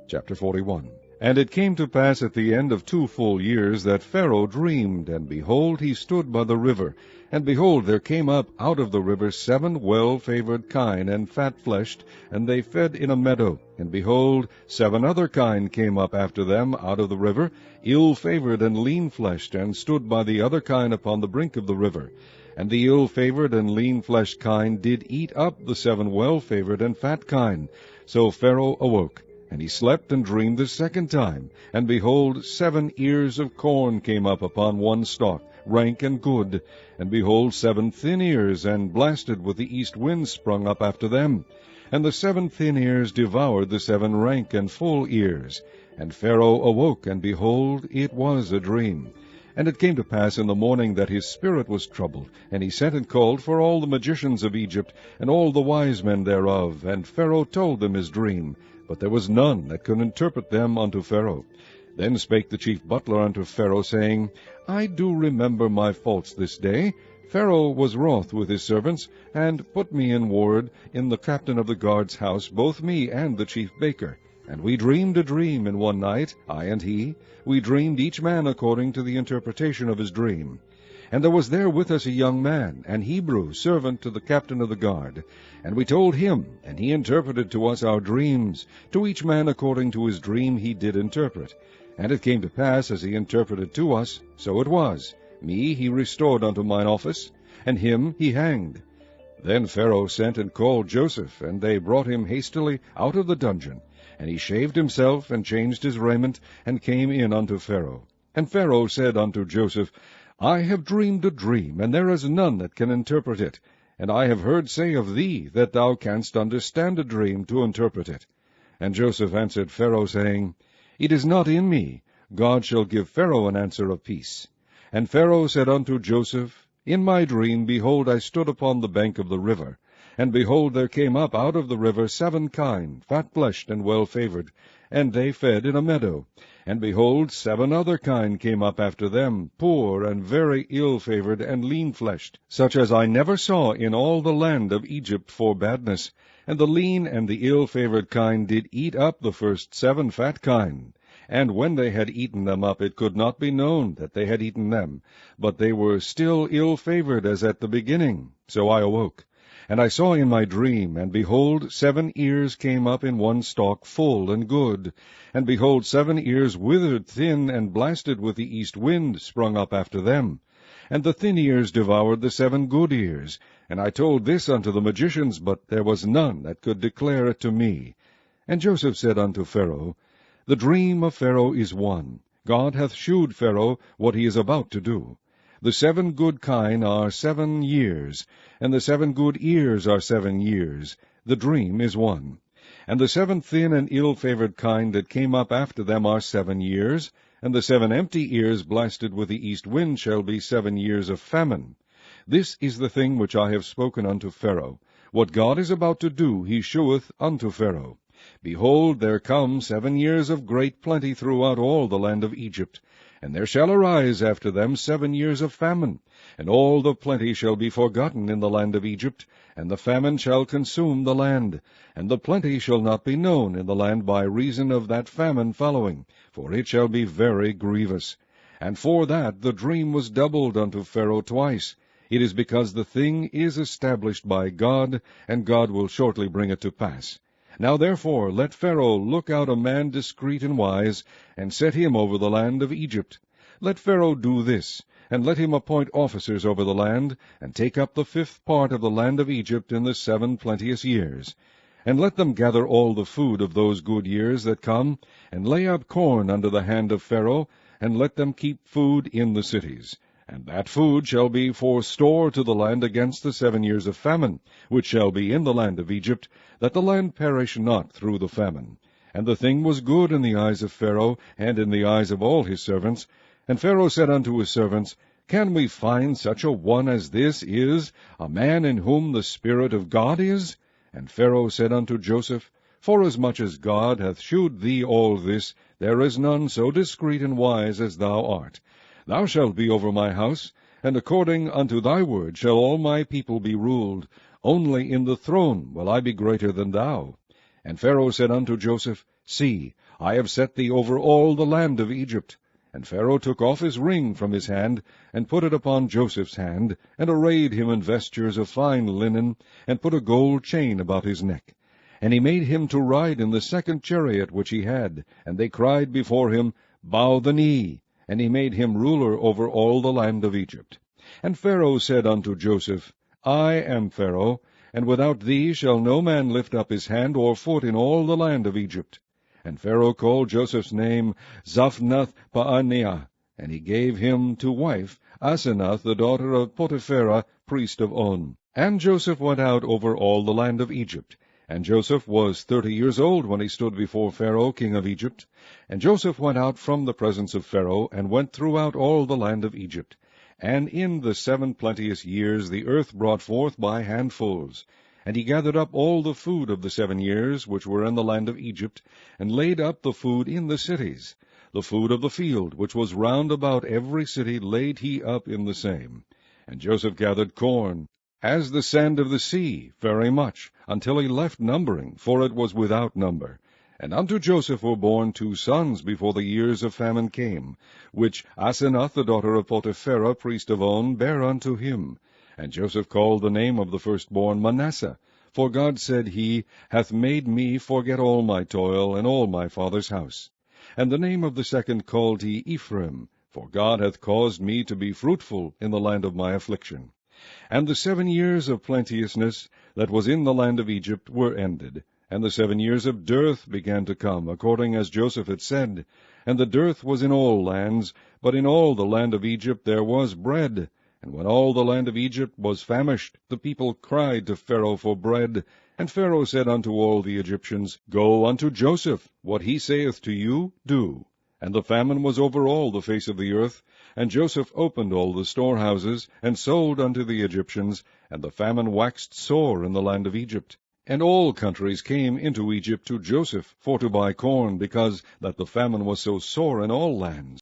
Chapter 41. And it came to pass at the end of 2 full years that Pharaoh dreamed, and behold, he stood by the river. And behold, there came up out of the river 7 well-favoured kine and fatfleshed, and they fed in a meadow. And behold, 7 other kine came up after them out of the river, ill-favoured and leanfleshed, and stood by the other kine upon the brink of the river. And the ill-favoured and lean-fleshed kine did eat up the 7 well-favoured and fat kine. So Pharaoh awoke. And he slept and dreamed the second time. And behold, 7 ears of corn came up upon one stalk, rank and good. And behold, 7 thin ears, and blasted with the east wind, sprung up after them. And the 7 thin ears devoured the 7 rank and full ears. And Pharaoh awoke, and behold, it was a dream. And it came to pass in the morning that his spirit was troubled, and he sent and called for all the magicians of Egypt, and all the wise men thereof. And Pharaoh told them his dream. But there was none that could interpret them unto Pharaoh. Then spake the chief butler unto Pharaoh, saying, I do remember my faults this day. Pharaoh was wroth with his servants, and put me in ward in the captain of the guard's house, both me and the chief baker. And we dreamed a dream in one night, I and he. We dreamed each man according to the interpretation of his dream. And there was there with us a young man, an Hebrew, servant to the captain of the guard. And we told him, and he interpreted to us our dreams. To each man according to his dream he did interpret. And it came to pass, as he interpreted to us, so it was. Me he restored unto mine office, and him he hanged. Then Pharaoh sent and called Joseph, and they brought him hastily out of the dungeon. And he shaved himself, and changed his raiment, and came in unto Pharaoh. And Pharaoh said unto Joseph, I have dreamed a dream, and there is none that can interpret it. And I have heard say of thee, that thou canst understand a dream to interpret it. And Joseph answered Pharaoh, saying, It is not in me. God shall give Pharaoh an answer of peace. And Pharaoh said unto Joseph, In my dream, behold, I stood upon the bank of the river. And behold, there came up out of the river 7 kine, fatfleshed and well-favoured, and they fed in a meadow. And behold, 7 other kine came up after them, poor and very ill-favoured and lean-fleshed, such as I never saw in all the land of Egypt for badness. And the lean and the ill-favoured kine did eat up the first 7 fat kine. And when they had eaten them up, it could not be known that they had eaten them, but they were still ill-favoured as at the beginning. So I awoke. And I saw in my dream, and behold, 7 ears came up in one stalk, full and good. And behold, 7 ears withered, thin, and blasted with the east wind, sprung up after them. And the thin ears devoured the 7 good ears. And I told this unto the magicians, but there was none that could declare it to me. And Joseph said unto Pharaoh, The dream of Pharaoh is one. God hath shewed Pharaoh what he is about to do. The 7 good kine are 7 years, and the 7 good ears are 7 years. The dream is one. And the 7 thin and ill-favoured kine that came up after them are 7 years, and the 7 empty ears blasted with the east wind shall be 7 years of famine. This is the thing which I have spoken unto Pharaoh. What God is about to do he sheweth unto Pharaoh. Behold, there come 7 years of great plenty throughout all the land of Egypt. And there shall arise after them 7 years of famine, and all the plenty shall be forgotten in the land of Egypt, and the famine shall consume the land, and the plenty shall not be known in the land by reason of that famine following, for it shall be very grievous. And for that the dream was doubled unto Pharaoh twice. It is because the thing is established by God, and God will shortly bring it to pass. Now therefore let Pharaoh look out a man discreet and wise, and set him over the land of Egypt. Let Pharaoh do this, and let him appoint officers over the land, and take up the 5th part of the land of Egypt in the 7 plenteous years. And let them gather all the food of those good years that come, and lay up corn under the hand of Pharaoh, and let them keep food in the cities. And that food shall be for store to the land against the 7 years of famine, which shall be in the land of Egypt, that the land perish not through the famine. And the thing was good in the eyes of Pharaoh, and in the eyes of all his servants. And Pharaoh said unto his servants, Can we find such a one as this is, a man in whom the Spirit of God is? And Pharaoh said unto Joseph, Forasmuch as God hath shewed thee all this, there is none so discreet and wise as thou art. Thou shalt be over my house, and according unto thy word shall all my people be ruled. Only in the throne will I be greater than thou. And Pharaoh said unto Joseph, See, I have set thee over all the land of Egypt. And Pharaoh took off his ring from his hand, and put it upon Joseph's hand, and arrayed him in vestures of fine linen, and put a gold chain about his neck. And he made him to ride in the second chariot which he had, and they cried before him, Bow the knee. And he made him ruler over all the land of Egypt. And Pharaoh said unto Joseph, I am Pharaoh, and without thee shall no man lift up his hand or foot in all the land of Egypt. And Pharaoh called Joseph's name Zaphnath-Paaneah, and he gave him to wife Asenath, the daughter of Potiphera, priest of On. And Joseph went out over all the land of Egypt. And Joseph was 30 years old when he stood before Pharaoh king of Egypt. And Joseph went out from the presence of Pharaoh, and went throughout all the land of Egypt. And in the 7 plenteous years the earth brought forth by handfuls. And he gathered up all the food of the 7 years which were in the land of Egypt, and laid up the food in the cities. The food of the field, which was round about every city, laid he up in the same. And Joseph gathered corn, as the sand of the sea, very much, until he left numbering, for it was without number. And unto Joseph were born 2 sons before the years of famine came, which Asenath, the daughter of Potiphera, priest of On, bare unto him. And Joseph called the name of the firstborn Manasseh, for God, said he, hath made me forget all my toil and all my father's house. And the name of the second called he Ephraim, for God hath caused me to be fruitful in the land of my affliction. And the 7 years of plenteousness that was in the land of Egypt were ended, and the 7 years of dearth began to come, according as Joseph had said. And the dearth was in all lands, but in all the land of Egypt there was bread. And when all the land of Egypt was famished, the people cried to Pharaoh for bread. And Pharaoh said unto all the Egyptians, Go unto Joseph, what he saith to you, do. And the famine was over all the face of the earth. And Joseph opened all the storehouses, and sold unto the Egyptians, and the famine waxed sore in the land of Egypt. And all countries came into Egypt to Joseph for to buy corn, because that the famine was so sore in all lands.